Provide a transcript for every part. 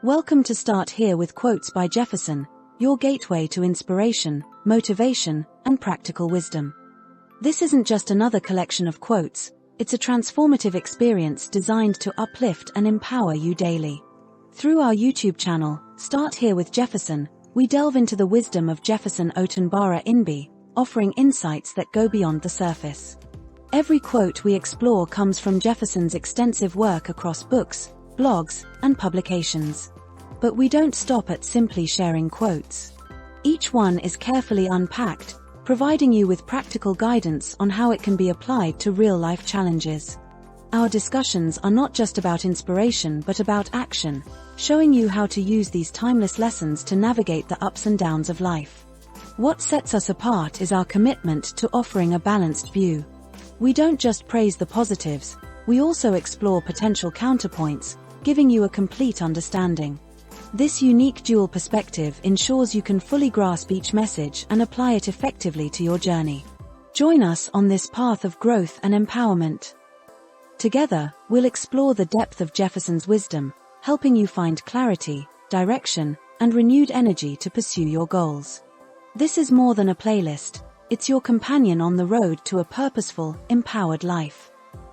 Welcome to Start Here with Quotes by Jefferson, your gateway to inspiration, motivation, and practical wisdom. This isn't just another collection of quotes, it's a transformative experience designed to uplift and empower you daily. Through our YouTube channel, Start Here with Jefferson, we delve into the wisdom of Jefferson Imgbi, offering insights that go beyond the surface. Every quote we explore comes from Jefferson's extensive work across books, blogs, and publications. But we don't stop at simply sharing quotes. Each one is carefully unpacked, providing you with practical guidance on how it can be applied to real-life challenges. Our discussions are not just about inspiration but about action, showing you how to use these timeless lessons to navigate the ups and downs of life. What sets us apart is our commitment to offering a balanced view. We don't just praise the positives, we also explore potential counterpoints, giving you a complete understanding. This unique dual perspective ensures you can fully grasp each message and apply it effectively to your journey. Join us on this path of growth and empowerment. Together, we'll explore the depth of Jefferson's wisdom, helping you find clarity, direction, and renewed energy to pursue your goals. This is more than a playlist, it's your companion on the road to a purposeful, empowered life.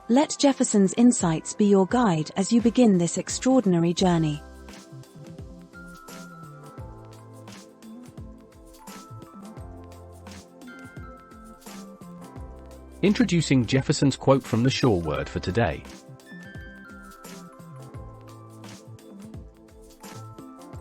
Let Jefferson's insights be your guide as you begin this extraordinary journey. Introducing Jefferson's quote from the Sure Word for today.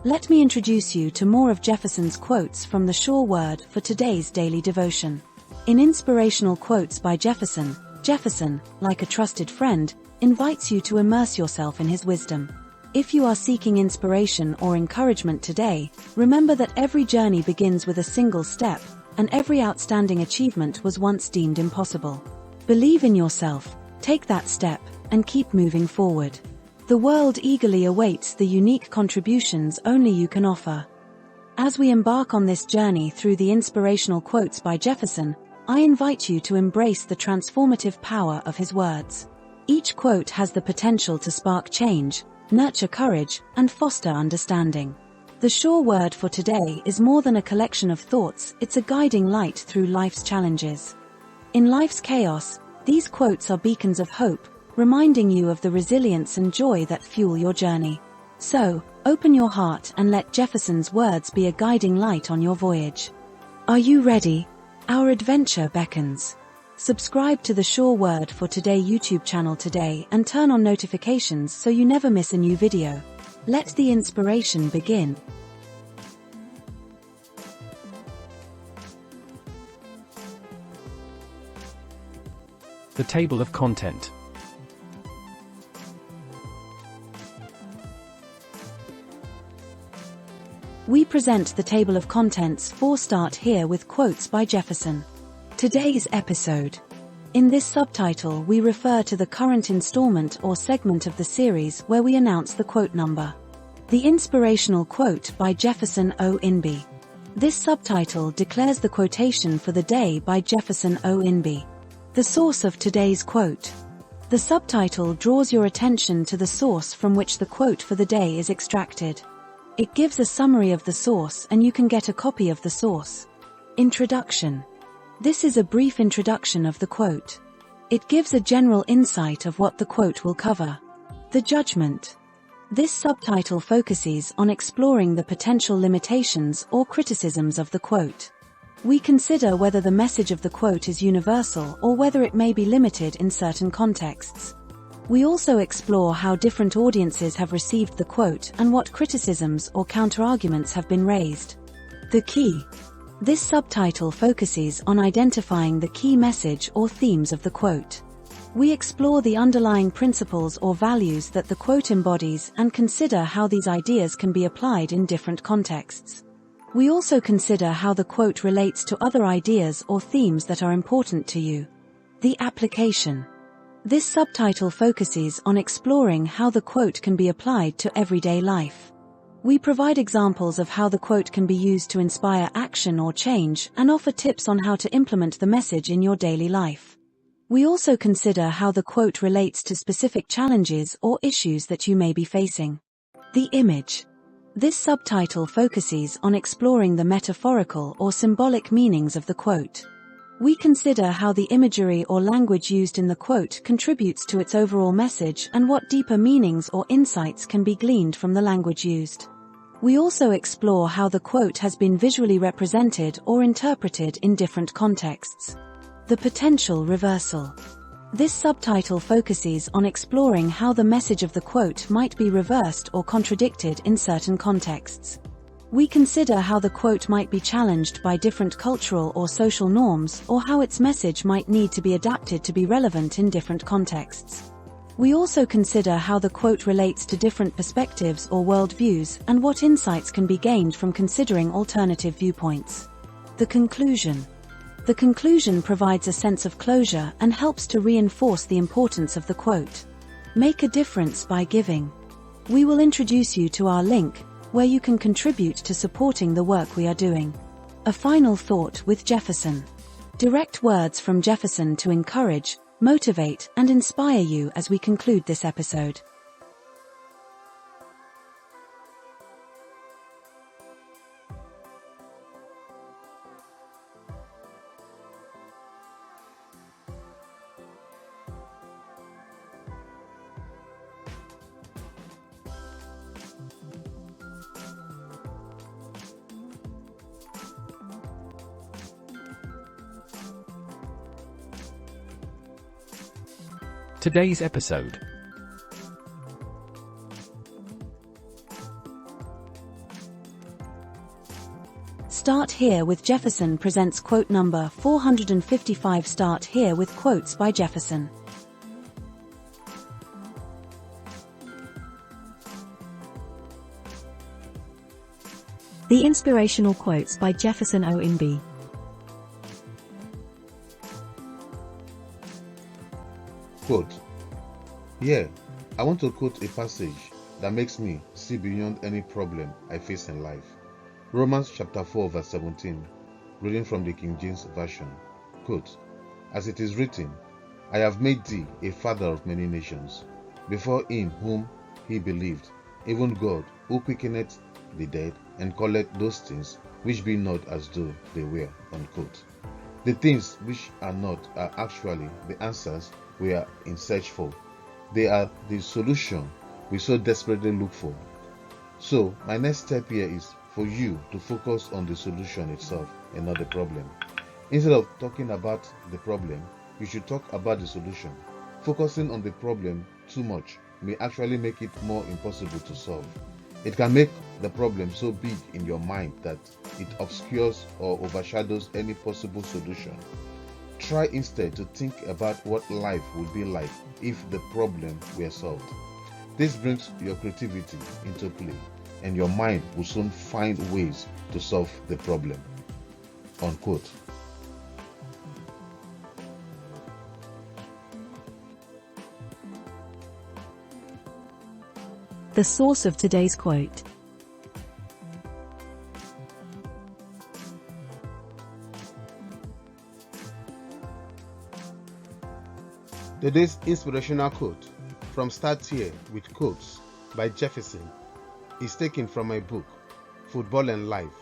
Let me introduce you to more of Jefferson's quotes from the Sure Word for today's daily devotion. In Inspirational Quotes by Jefferson, Jefferson, like a trusted friend, invites you to immerse yourself in his wisdom. If you are seeking inspiration or encouragement today, remember that every journey begins with a single step, and every outstanding achievement was once deemed impossible. Believe in yourself, take that step, and keep moving forward. The world eagerly awaits the unique contributions only you can offer. As we embark on this journey through the Inspirational Quotes by Jefferson, I invite you to embrace the transformative power of his words. Each quote has the potential to spark change, nurture courage, and foster understanding. The Sure Word for today is more than a collection of thoughts, it's a guiding light through life's challenges. In life's chaos, these quotes are beacons of hope, reminding you of the resilience and joy that fuel your journey. So, open your heart and let Jefferson's words be a guiding light on your voyage. Are you ready? Our adventure beckons. Subscribe to the Sure Word for Today YouTube channel today and turn on notifications so you never miss a new video. Let the inspiration begin. The table of content. We present the table of contents for Start Here with Quotes by Jefferson. Today's episode. In this subtitle we refer to the current installment or segment of the series where we announce the quote number. The Inspirational Quote by Jefferson Imgbi. This subtitle declares the quotation for the day by Jefferson Imgbi. The source of today's quote. The subtitle draws your attention to the source from which the quote for the day is extracted. It gives a summary of the source and you can get a copy of the source. Introduction. This is a brief introduction of the quote. It gives a general insight of what the quote will cover. The Judgement. This subtitle focuses on exploring the potential limitations or criticisms of the quote. We consider whether the message of the quote is universal or whether it may be limited in certain contexts. We also explore how different audiences have received the quote and what criticisms or counterarguments have been raised. The Key. This subtitle focuses on identifying the key message or themes of the quote. We explore the underlying principles or values that the quote embodies and consider how these ideas can be applied in different contexts. We also consider how the quote relates to other ideas or themes that are important to you. The Application. This subtitle focuses on exploring how the quote can be applied to everyday life. We provide examples of how the quote can be used to inspire action or change and offer tips on how to implement the message in your daily life. We also consider how the quote relates to specific challenges or issues that you may be facing. The Image. This subtitle focuses on exploring the metaphorical or symbolic meanings of the quote. We consider how the imagery or language used in the quote contributes to its overall message and what deeper meanings or insights can be gleaned from the language used. We also explore how the quote has been visually represented or interpreted in different contexts. The potential reversal. This subtitle focuses on exploring how the message of the quote might be reversed or contradicted in certain contexts. We consider how the quote might be challenged by different cultural or social norms, or how its message might need to be adapted to be relevant in different contexts. We also consider how the quote relates to different perspectives or worldviews, and what insights can be gained from considering alternative viewpoints. The conclusion. The conclusion provides a sense of closure and helps to reinforce the importance of the quote. Make a difference by giving. We will introduce you to our link, where you can contribute to supporting the work we are doing. A final thought with Jefferson. Direct words from Jefferson to encourage, motivate, and inspire you as we conclude this episode. Today's episode. Start Here with Jefferson presents quote number 455. Start Here with quotes by Jefferson. The Inspirational Quotes by Jefferson Imgbi. Quote. Here, I want to quote a passage that makes me see beyond any problem I face in life. Romans chapter 4 verse 17, reading from the King James Version. Quote, as it is written, I have made thee a father of many nations, before him whom he believed, even God, who quickeneth the dead, and calleth those things which be not as though they were. Unquote. The things which are not are actually the answers we are in search for. They are the solution we so desperately look for. So, my next step here is for you to focus on the solution itself and not the problem. Instead of talking about the problem, you should talk about the solution. Focusing on the problem too much may actually make it more impossible to solve. It can make the problem so big in your mind that it obscures or overshadows any possible solution. Try instead to think about what life would be like if the problem were solved. This brings your creativity into play, and your mind will soon find ways to solve the problem. Unquote. The source of today's quote. Today's inspirational quote from Start Here with Quotes by Jefferson is taken from my book, Football and Life,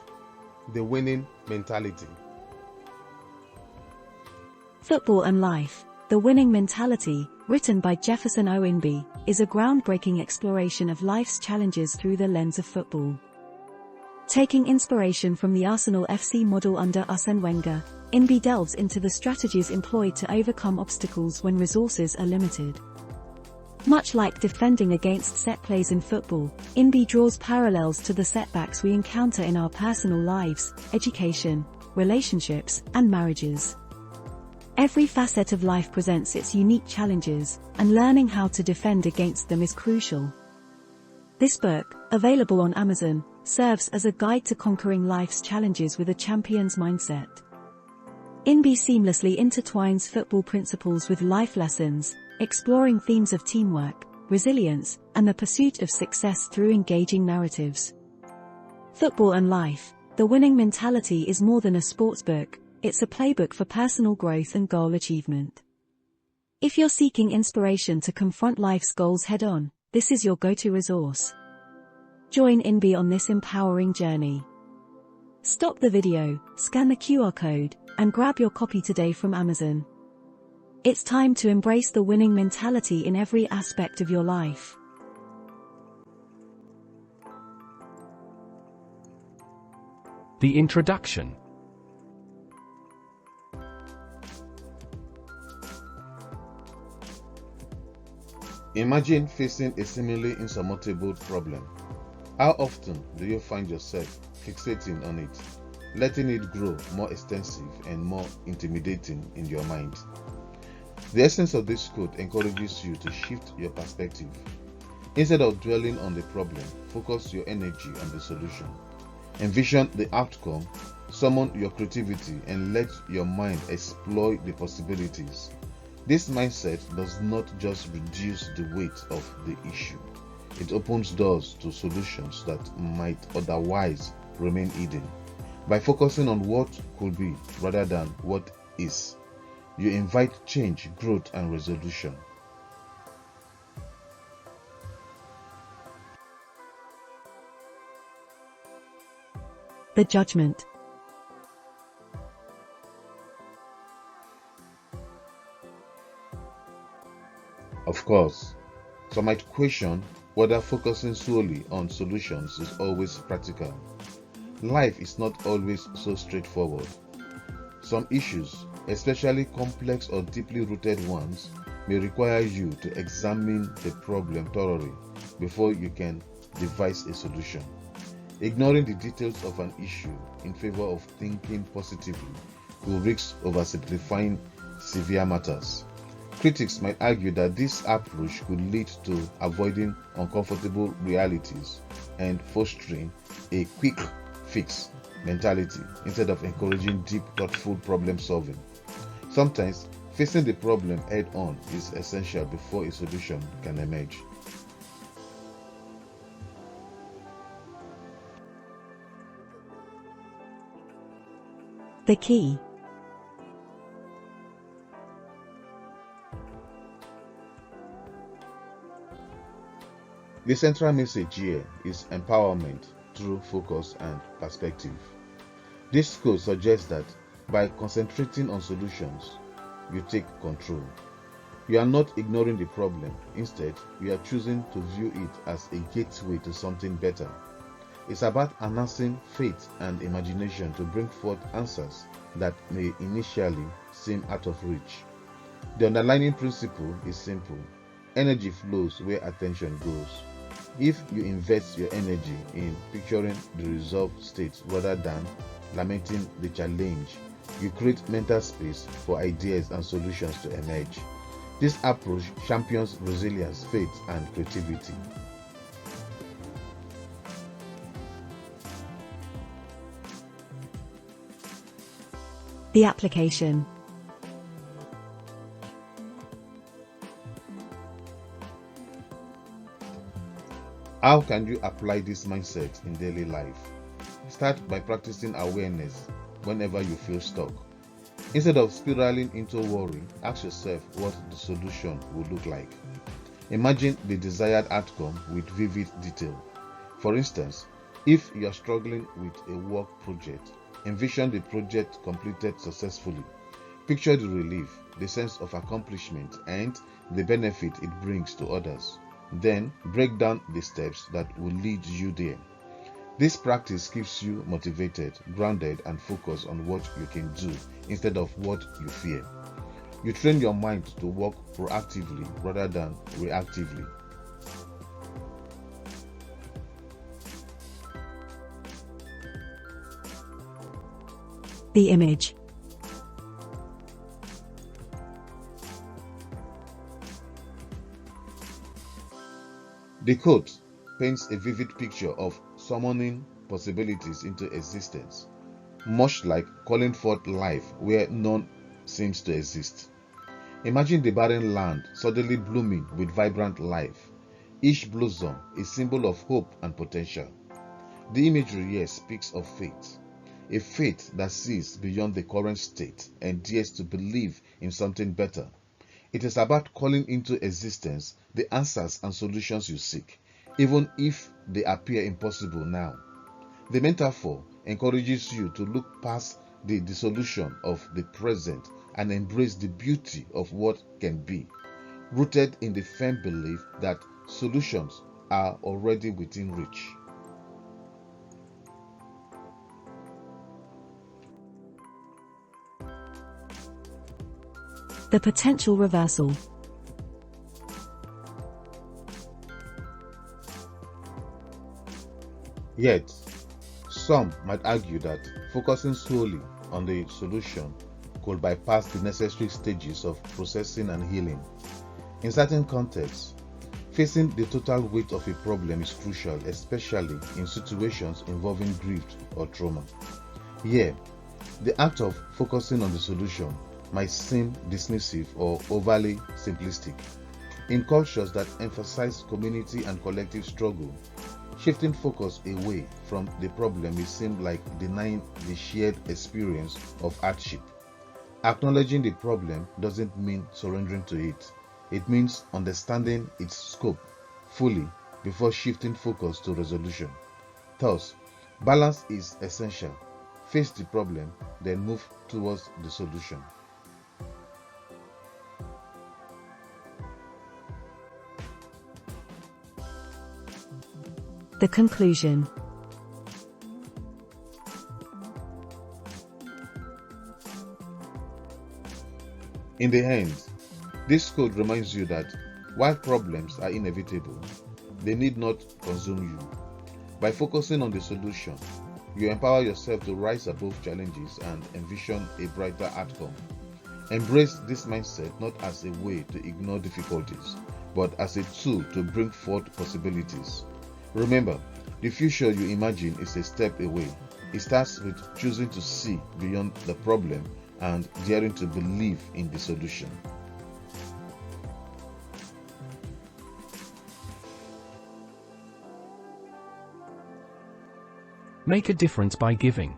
The Winning Mentality. Football and Life, The Winning Mentality, written by Jefferson Imgbi, is a groundbreaking exploration of life's challenges through the lens of football. Taking inspiration from the Arsenal FC model under Arsene Wenger, Imgbi delves into the strategies employed to overcome obstacles when resources are limited. Much like defending against set plays in football, Imgbi draws parallels to the setbacks we encounter in our personal lives, education, relationships, and marriages. Every facet of life presents its unique challenges, and learning how to defend against them is crucial. This book, available on Amazon, serves as a guide to conquering life's challenges with a champion's mindset. Imgbi seamlessly intertwines football principles with life lessons, exploring themes of teamwork, resilience, and the pursuit of success through engaging narratives. Football and Life, The Winning Mentality is more than a sports book, it's a playbook for personal growth and goal achievement. If you're seeking inspiration to confront life's goals head-on, this is your go-to resource. Join Imgbi on this empowering journey. Stop the video, scan the QR code, and grab your copy today from Amazon. It's time to embrace the winning mentality in every aspect of your life. The introduction. Imagine facing a seemingly insurmountable problem. How often do you find yourself fixating on it, letting it grow more extensive and more intimidating in your mind? The essence of this quote encourages you to shift your perspective. Instead of dwelling on the problem, focus your energy on the solution. Envision the outcome, summon your creativity, and let your mind explore the possibilities. This mindset does not just reduce the weight of the issue, it opens doors to solutions that might otherwise remain hidden. By focusing on what could be rather than what is, you invite change, growth, and resolution. The judgment. Of course, some might question whether focusing solely on solutions is always practical. Life is not always so straightforward. Some issues, especially complex or deeply rooted ones, may require you to examine the problem thoroughly before you can devise a solution. Ignoring the details of an issue in favor of thinking positively will risk oversimplifying severe matters. Critics might argue that this approach could lead to avoiding uncomfortable realities and fostering a quick fix mentality instead of encouraging deep, thoughtful problem solving. Sometimes, facing the problem head on is essential before a solution can emerge. The key. The central message here is empowerment through focus and perspective. This quote suggests that by concentrating on solutions, you take control. You are not ignoring the problem. Instead, you are choosing to view it as a gateway to something better. It's about harnessing faith and imagination to bring forth answers that may initially seem out of reach. The underlying principle is simple. Energy flows where attention goes. If you invest your energy in picturing the resolved state rather than lamenting the challenge, you create mental space for ideas and solutions to emerge. This approach champions resilience, faith, and creativity. The application. How can you apply this mindset in daily life? Start by practicing awareness whenever you feel stuck. Instead of spiraling into worry, ask yourself what the solution would look like. Imagine the desired outcome with vivid detail. For instance, if you are struggling with a work project, envision the project completed successfully. Picture the relief, the sense of accomplishment, and the benefit it brings to others. Then break down the steps that will lead you there. This practice keeps you motivated, grounded, and focused on what you can do instead of what you fear. You train your mind to work proactively rather than reactively. The image. The quote paints a vivid picture of summoning possibilities into existence, much like calling forth life where none seems to exist. Imagine the barren land suddenly blooming with vibrant life, each blossom a symbol of hope and potential. The imagery here speaks of faith, a faith that sees beyond the current state and dares to believe in something better. It is about calling into existence the answers and solutions you seek, even if they appear impossible now. The metaphor encourages you to look past the dissolution of the present and embrace the beauty of what can be, rooted in the firm belief that solutions are already within reach. The potential reversal. Yet, some might argue that focusing solely on the solution could bypass the necessary stages of processing and healing. In certain contexts, facing the total weight of a problem is crucial, especially in situations involving grief or trauma. Here, the act of focusing on the solution might seem dismissive or overly simplistic. In cultures that emphasize community and collective struggle, shifting focus away from the problem may seem like denying the shared experience of hardship. Acknowledging the problem doesn't mean surrendering to it. It means understanding its scope fully before shifting focus to resolution. Thus, balance is essential. Face the problem, then move towards the solution. The conclusion. In the end, this code reminds you that while problems are inevitable, they need not consume you. By focusing on the solution, you empower yourself to rise above challenges and envision a brighter outcome. Embrace this mindset not as a way to ignore difficulties, but as a tool to bring forth possibilities. Remember, the future you imagine is a step away. It starts with choosing to see beyond the problem and daring to believe in the solution. Make a difference by giving.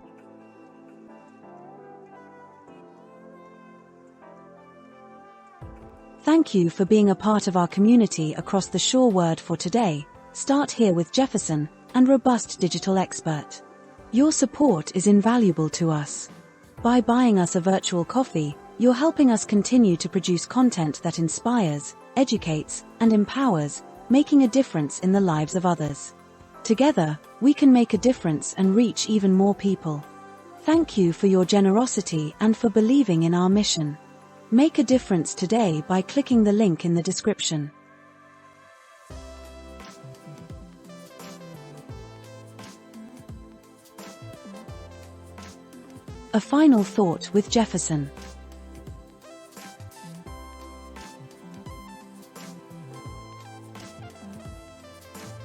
Thank you for being a part of our community across the Sure Word for today. Start here with Jefferson, and robust digital expert. Your support is invaluable to us. By buying us a virtual coffee, you're helping us continue to produce content that inspires, educates, and empowers, making a difference in the lives of others. Together, we can make a difference and reach even more people. Thank you for your generosity and for believing in our mission. Make a difference today by clicking the link in the description. A final thought with Jefferson.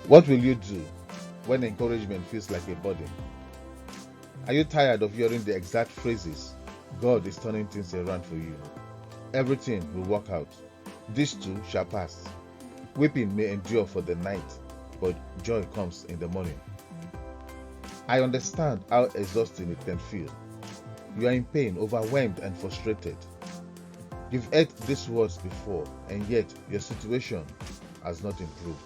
What will you do when encouragement feels like a burden? Are you tired of hearing the exact phrases, "God is turning things around for you. Everything will work out. This too shall pass. Weeping may endure for the night, but joy comes in the morning"? I understand how exhausting it can feel. You are in pain, overwhelmed, and frustrated. You've heard these words before, and yet your situation has not improved.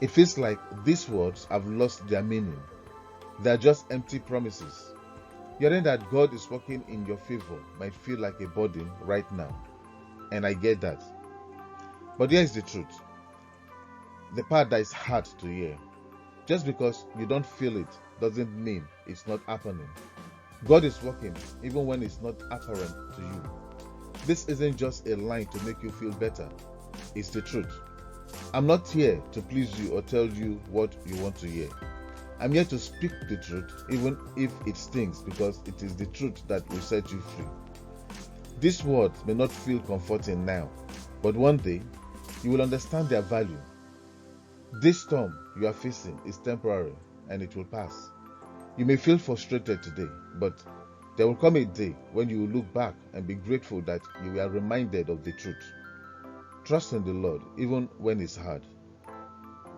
It feels like these words have lost their meaning. They are just empty promises. Hearing that God is working in your favor might feel like a burden right now, and I get that. But here's the truth. The part that is hard to hear. Just because you don't feel it doesn't mean it's not happening. God is working even when it's not apparent to you. This isn't just a line to make you feel better. It's the truth. I'm not here to please you or tell you what you want to hear. I'm here to speak the truth even if it stings, because it is the truth that will set you free. These words may not feel comforting now, but one day you will understand their value. This storm you are facing is temporary and it will pass. You may feel frustrated today, but there will come a day when you will look back and be grateful that you were reminded of the truth. Trust in the Lord even when it's hard.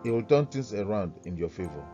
He will turn things around in your favor.